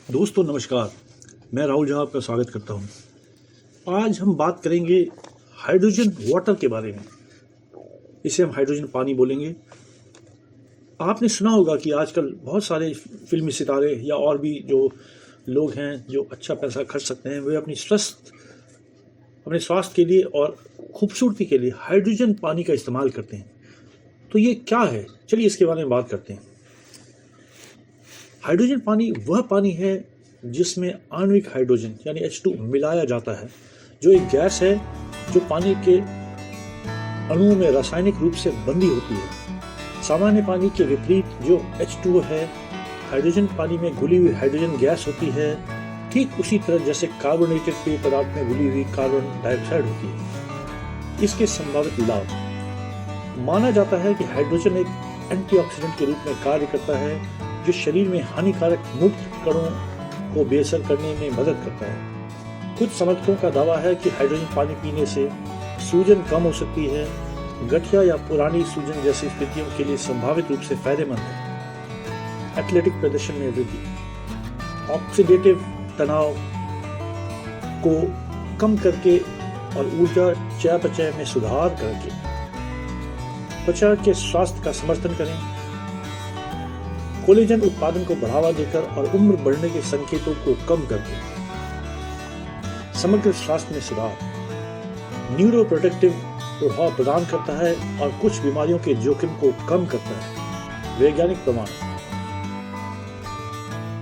दोस्तों नमस्कार। मैं राहुल झा आपका स्वागत करता हूं। आज हम बात करेंगे हाइड्रोजन वाटर के बारे में। इसे हम हाइड्रोजन पानी बोलेंगे। आपने सुना होगा कि आजकल बहुत सारे फिल्मी सितारे या और भी जो लोग हैं जो अच्छा पैसा खर्च सकते हैं, वे अपने स्वास्थ्य के लिए और खूबसूरती के लिए हाइड्रोजन पानी का इस्तेमाल करते हैं। तो ये क्या है, चलिए इसके बारे में बात करते हैं। हाइड्रोजन पानी वह पानी है जिसमें आणविक हाइड्रोजन यानी H2 मिलाया जाता है, जो एक गैस है जो पानी के अणुओं में रासायनिक रूप से बंधी होती है। सामान्य पानी के विपरीत जो H2O है, हाइड्रोजन पानी में घुली हुई हाइड्रोजन गैस होती है, ठीक उसी तरह जैसे कार्बोनेटेड पेय पदार्थ में घुली हुई कार्बन डाइऑक्साइड होती है। इसके संभावित लाभ: माना जाता है कि हाइड्रोजन एक एंटीऑक्सीडेंट के रूप में कार्य करता है, जो शरीर में हानिकारक मुक्त कणों को बेअसर करने में मदद करता है। कुछ समर्थकों का दावा है कि हाइड्रोजन पानी पीने से सूजन कम हो सकती है, गठिया या पुरानी सूजन जैसी स्थितियों के लिए संभावित रूप से फायदेमंद है। एथलेटिक प्रदर्शन में वृद्धि, ऑक्सीडेटिव तनाव को कम करके और ऊर्जा चयापचय में सुधार करके त्वचा के स्वास्थ्य का समर्थन करें, कोलेजन उत्पादन को बढ़ावा देकर और उम्र बढ़ने के संकेतों को कम करके समग्र स्वास्थ्य में सुधार, न्यूरोप्रोटेक्टिव प्रभाव प्रदान करता है और कुछ बीमारियों के जोखिम को कम करता है। वैज्ञानिक प्रमाण: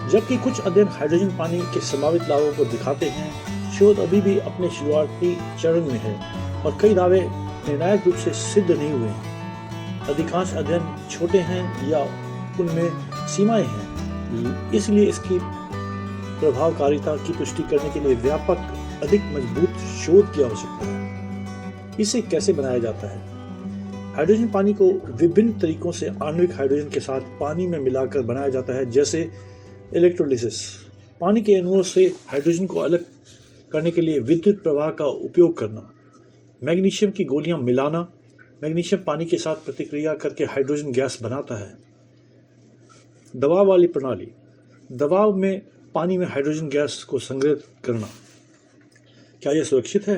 जबकि कुछ अध्ययन हाइड्रोजन पानी के संभावित लाभों को दिखाते हैं, शोध अभी भी अपने शुरुआती चरण में है और कई दावे निर्णायक रूप से सिद्ध नहीं हुए हैं। अधिकांश अध्ययन छोटे हैं या उनमें सीमाएं हैं, इसलिए इसकी प्रभावकारिता की पुष्टि करने के लिए व्यापक, अधिक मजबूत शोध की आवश्यकता है। इसे कैसे बनाया जाता है? हाइड्रोजन पानी को विभिन्न तरीकों से आणविक हाइड्रोजन के साथ पानी में मिलाकर बनाया जाता है, जैसे इलेक्ट्रोलिसिस, पानी के अणुओं से हाइड्रोजन को अलग करने के लिए विद्युत प्रवाह का उपयोग करना, मैग्नीशियम की गोलियां मिलाना, मैग्नीशियम पानी के साथ प्रतिक्रिया करके हाइड्रोजन गैस बनाता है। दबाव वाली प्रणाली, दबाव में पानी में हाइड्रोजन गैस को संग्रहित करना। क्या यह सुरक्षित है?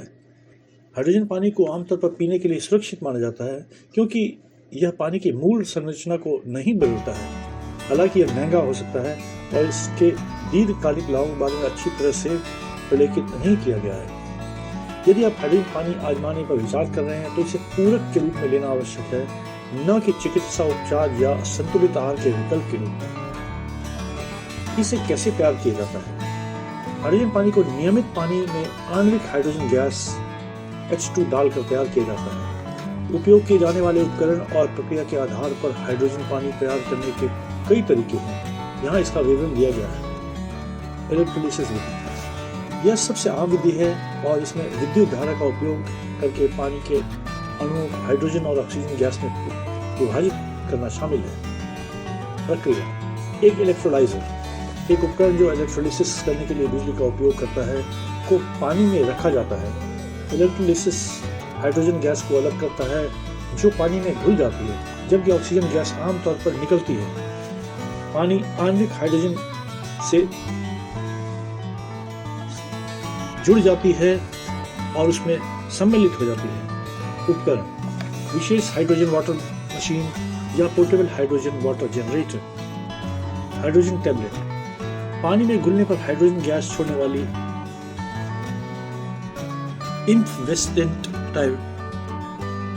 हाइड्रोजन पानी को आमतौर पर पीने के लिए सुरक्षित माना जाता है, क्योंकि यह पानी की मूल संरचना को नहीं बदलता है। हालांकि यह महंगा हो सकता है और इसके दीर्घकालिक लाभों के बारे में अच्छी तरह से प्रलेखित नहीं किया गया है। यदि आप हाइड्रोजन पानी आजमाने पर विचार कर रहे हैं तो इसे पूरक के रूप में लेना आवश्यक है, न कि चिकित्सा उपचार या संतुलित आहार के विकल्प के रूप में। इसे कैसे तैयार किया जाता है? हाइड्रोजन पानी को नियमित पानी में आणविक हाइड्रोजन गैस H2 डालकर तैयार किया जाता है। उपयोग किए जाने वाले उपकरण और प्रक्रिया के आधार पर हाइड्रोजन पानी तैयार करने के कई तरीके हैं। यहाँ इसका विवरण दिया गया है। इलेक्ट्रोलिसिस विधि, यह सबसे आम विधि है और इसमें विद्युत धारा का उपयोग करके पानी के अणुओं को हाइड्रोजन और ऑक्सीजन गैस में विभाजित करना शामिल है। प्रक्रिया: एक इलेक्ट्रोलाइजर, एक उपकरण जो इलेक्ट्रोलिसिस करने के लिए बिजली का उपयोग करता है, को पानी में रखा जाता है। इलेक्ट्रोलिसिस हाइड्रोजन गैस को अलग करता है जो पानी में घुल जाती है, जबकि ऑक्सीजन गैस आमतौर पर निकलती है। पानी आणविक हाइड्रोजन से जुड़ जाती है और उसमें सम्मिलित हो जाती है। उपकरण: विशेष हाइड्रोजन वाटर मशीन या portable hydrogen water generator. Hydrogen tablet, पानी में घुलने पर हाइड्रोजन गैस छोड़ने वाली इनफेस्टेंट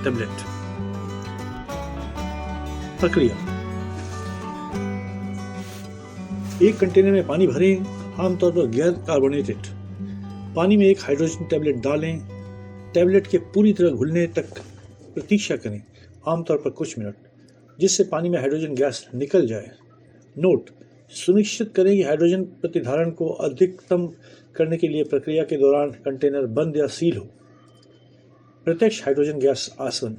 टैबलेट। प्रक्रिया: एक कंटेनर में पानी भरें, आमतौर पर गैर कार्बोनेटेड पानी में एक हाइड्रोजन टैबलेट डालें। टैबलेट के पूरी तरह घुलने तक प्रतीक्षा करें, आमतौर पर कुछ मिनट, जिससे पानी में हाइड्रोजन गैस निकल जाए। नोट: सुनिश्चित करें कि हाइड्रोजन प्रतिधारण को अधिकतम करने के लिए प्रक्रिया के दौरान कंटेनर बंद या सील हो। प्रत्यक्ष हाइड्रोजन गैस आसवन,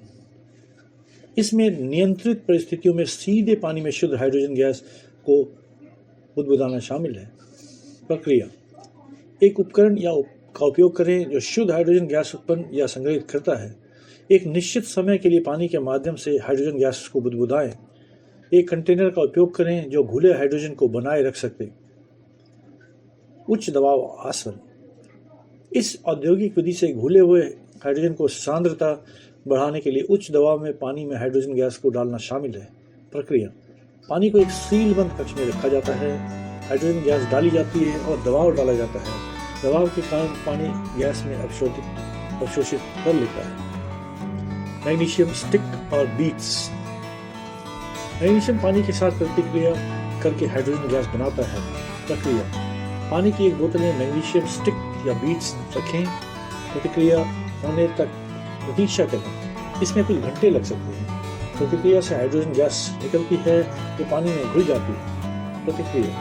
इसमें नियंत्रित परिस्थितियों में सीधे पानी में शुद्ध हाइड्रोजन गैस को बुदबुदाना शामिल है। प्रक्रिया: एक उपकरण का उपयोग करें जो शुद्ध हाइड्रोजन गैस उत्पन्न या संग्रहित करता है। एक निश्चित समय के लिए पानी के माध्यम से हाइड्रोजन गैस को बुदबुदाएं। एक कंटेनर का उपयोग करें जो घुले हाइड्रोजन को बनाए रख सकते। उच्च दबाव आसवन। इस औद्योगिक विधि से घुले हुए हाइड्रोजन को सांद्रता बढ़ाने के लिए उच्च दबाव में पानी में हाइड्रोजन गैस को डालना शामिल है। प्रक्रिया: पानी को एक सीलबंद कक्ष में रखा जाता है, हाइड्रोजन गैस डाली जाती है और दबाव डाला जाता है। दबाव के कारण पानी गैस में अवशोषित कर लेता है। मैग्नीशियम स्टिक और बीट्स। मैग्नीशियम पानी के साथ प्रतिक्रिया करके हाइड्रोजन गैस बनाता है। प्रक्रिया: पानी की एक बोतल में मैग्नीशियम स्टिक या बीट्स रखें, प्रतिक्रिया होने तक प्रतीक्षा करें। इसमें कुछ घंटे लग सकते हैं। प्रतिक्रिया से हाइड्रोजन गैस निकलती है जो पानी में घुल जाती है। प्रतिक्रिया: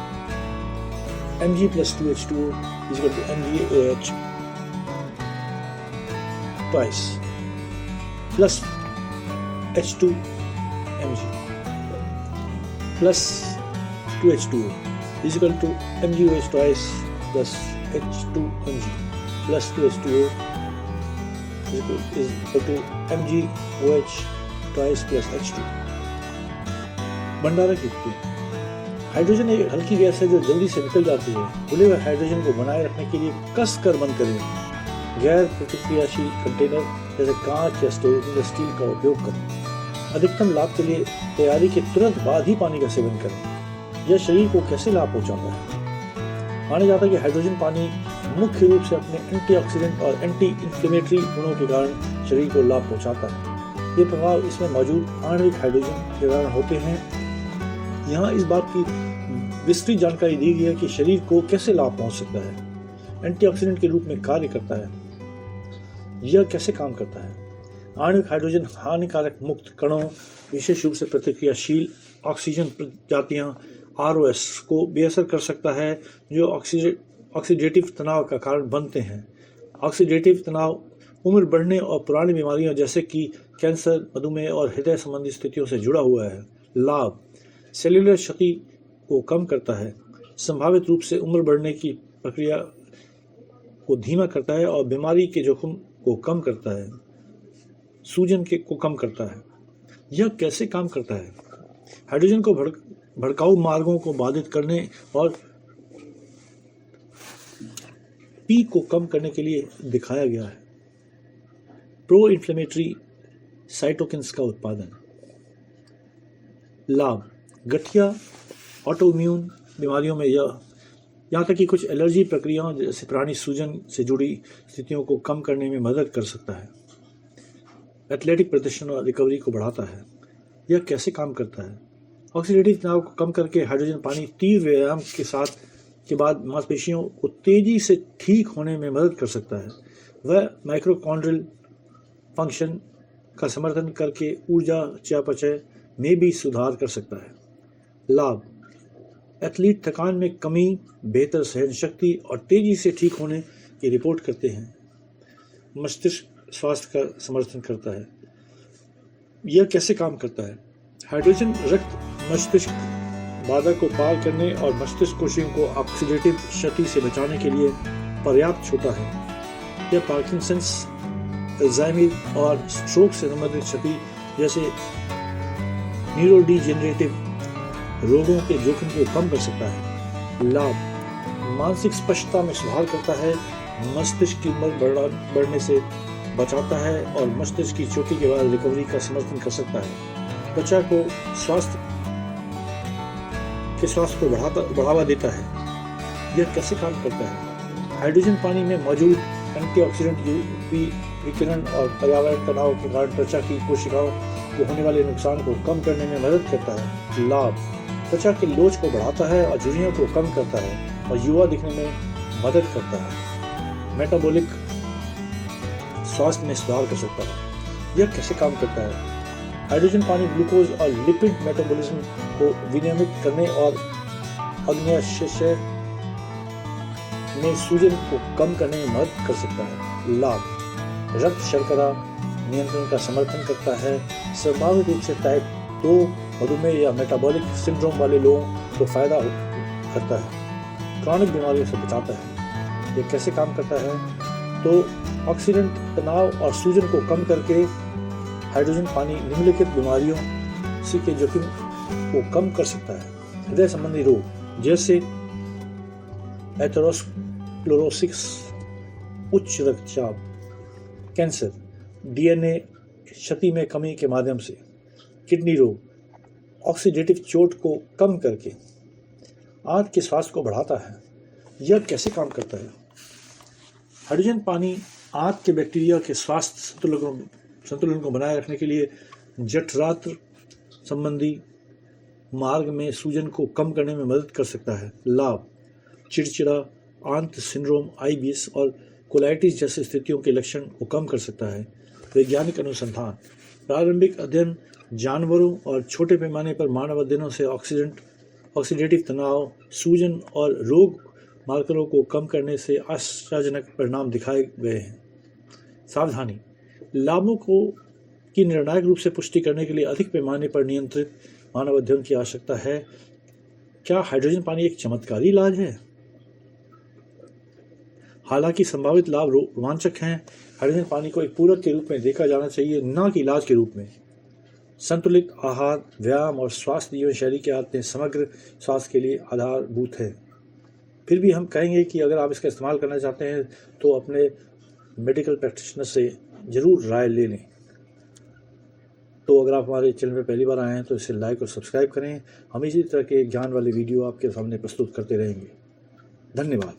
Mg+2H2O = MgOH twice plus H2Mg plus 2H2O = MgOH twice plus H2Mg plus 2H2O is equal to MgOH twice plus H2। भंडारक युक्ति: हाइड्रोजन एक हल्की गैस है जो जल्दी से निकल जाती है। घुले हुए हाइड्रोजन को बनाए रखने के लिए कस कर बंद करें। गैर प्रतिक्रियाशील कंटेनर जैसे कांच या स्टेनलेस स्टील का उपयोग करें। अधिकतम लाभ के लिए तैयारी के तुरंत बाद ही पानी का सेवन करें। यह शरीर को कैसे लाभ पहुंचाता है? माना जाता है कि हाइड्रोजन पानी मुख्य रूप से अपने एंटीऑक्सीडेंट और एंटी इन्फ्लेमेटरी गुणों के कारण शरीर को लाभ पहुंचाता है। ये प्रभाव इसमें मौजूद आणविक हाइड्रोजन के कारण होते हैं। यहाँ इस बात की विस्तृत जानकारी दी गई है कि शरीर को कैसे लाभ पहुंच सकता है। एंटीऑक्सीडेंट के रूप में कार्य करता है। यह कैसे काम करता है? आणविक हाइड्रोजन हानिकारक मुक्त कणों, विशेष रूप से प्रतिक्रियाशील ऑक्सीजन प्रजातियां ROS को बेअसर कर सकता है, जो ऑक्सीडेटिव तनाव का कारण बनते हैं। ऑक्सीडेटिव तनाव उम्र बढ़ने और पुरानी बीमारियों जैसे कि कैंसर, मधुमेह और हृदय संबंधी स्थितियों से जुड़ा हुआ है। लाभ: सेल्युलर क्षति को कम करता है, संभावित रूप से उम्र बढ़ने की प्रक्रिया को धीमा करता है और बीमारी के जोखिम को कम करता है, सूजन को कम करता है। यह कैसे काम करता है? हाइड्रोजन को भड़काऊ मार्गों को बाधित करने और पी को कम करने के लिए दिखाया गया है। प्रो इन्फ्लेमेटरी साइटोकिन्स का उत्पादन। लाभ: गठिया, ऑटोइम्यून बीमारियों में यहाँ तक कि कुछ एलर्जी प्रक्रियाओं जैसे प्राणी सूजन से जुड़ी स्थितियों को कम करने में मदद कर सकता है। एथलेटिक प्रदर्शन और रिकवरी को बढ़ाता है। यह कैसे काम करता है? ऑक्सीडेटिव तनाव को कम करके हाइड्रोजन पानी तीव्र व्यायाम के बाद मांसपेशियों को तेजी से ठीक होने में मदद कर सकता है। वह माइक्रोकॉन्ड्रियल फंक्शन का समर्थन करके ऊर्जा चयापचय में भी सुधार कर सकता है। लाभ: एथलीट थकान में कमी, बेहतर सहन शक्ति और तेजी से ठीक होने की रिपोर्ट करते हैं। मस्तिष्क स्वास्थ्य का समर्थन करता है। यह कैसे काम करता है? हाइड्रोजन रक्त मस्तिष्क बाधा को पार करने और मस्तिष्क कोशिकाओं को ऑक्सीडेटिव क्षति से बचाने के लिए पर्याप्त छोटा है। यह पार्किंसंस, अल्जाइमर और स्ट्रोक से संबंधित क्षति जैसे न्यूरोडीजेनरेटिव रोगों के जोखिम को कम कर सकता है। लाभ: मानसिक स्पष्टता में सुधार करता है, मस्तिष्क की उम्र बढ़ने से बचाता है और मस्तिष्क की चोटी के बाद रिकवरी का समर्थन कर सकता है। त्वचा को स्वास्थ्य को बढ़ावा देता है। यह कैसे काम करता है? हाइड्रोजन पानी में मौजूद एंटीऑक्सीडेंट यूवी विकिरण और पर्यावरण तनाव के कारण त्वचा की कोशिकाओं को होने वाले नुकसान को कम करने में मदद करता है। लाभ: त्वचा के लोच को बढ़ाता है और झुर्रियों को कम करता है और युवा दिखने में मदद करता है। मेटाबॉलिक स्वास्थ्य में सुधार कर सकता है। यह कैसे काम करता है? हाइड्रोजन पानी ग्लूकोज और लिपिड मेटाबॉलिज्म को विनियमित करने और अग्न्याशय में सूजन को कम करने में मदद कर सकता है। लाभ: रक्त शर्करा नियंत्रण का समर्थन करता है, संभावित रूप से टाइप 2 मधुमेह या मेटाबॉलिक सिंड्रोम वाले लोगों को फायदा करता है, क्रॉनिक बीमारियों से बचाता है। यह कैसे काम करता है? तो ऑक्सीडेंट तनाव और सूजन को कम करके हाइड्रोजन पानी निम्नलिखित बीमारियों से के जोखिम को कम कर सकता है। हृदय संबंधी रोग जैसे एथेरोस्क्लेरोसिस, उच्च रक्तचाप, कैंसर, डीएनए क्षति में कमी के माध्यम से, किडनी रोग, ऑक्सीडेटिव चोट को कम करके आंत के स्वास्थ्य को बढ़ाता है। यह कैसे काम करता है? हाइड्रोजन पानी आंत के बैक्टीरिया के स्वास्थ्य संतुलन को बनाए रखने के लिए जठरांत्र संबंधी मार्ग में सूजन को कम करने में मदद कर सकता है। लाभ: चिड़चिड़ा, आंत सिंड्रोम, आईबीएस और कोलाइटिस जैसी स्थितियों के लक्षण को कम कर सकता है। वैज्ञानिक अनुसंधान: प्रारंभिक अध्ययन जानवरों और छोटे पैमाने पर मानव अध्ययनों से ऑक्सीडेटिव तनाव, सूजन और रोग मार्करों को कम करने से आशाजनक परिणाम दिखाए गए हैं। सावधानी: लाभों की निर्णायक रूप से पुष्टि करने के लिए अधिक पैमाने पर नियंत्रित मानव अध्ययन की आवश्यकता है। क्या हाइड्रोजन पानी एक चमत्कारी इलाज है? हालांकि संभावित लाभ रोमांचक हैं, हाइड्रोजन पानी को एक पूरक के रूप में देखा जाना चाहिए, न कि इलाज के रूप में। संतुलित आहार, व्यायाम और स्वास्थ्य जीवन शैली की आदतें समग्र स्वास्थ्य के लिए आधारभूत है। फिर भी हम कहेंगे कि अगर आप इसका इस्तेमाल करना चाहते हैं तो अपने मेडिकल प्रैक्टिशनर से ज़रूर राय ले लें। तो अगर आप हमारे चैनल पर पहली बार आए हैं तो इसे लाइक और सब्सक्राइब करें। हम इसी तरह के ज्ञान वाले वीडियो आपके सामने प्रस्तुत करते रहेंगे। धन्यवाद।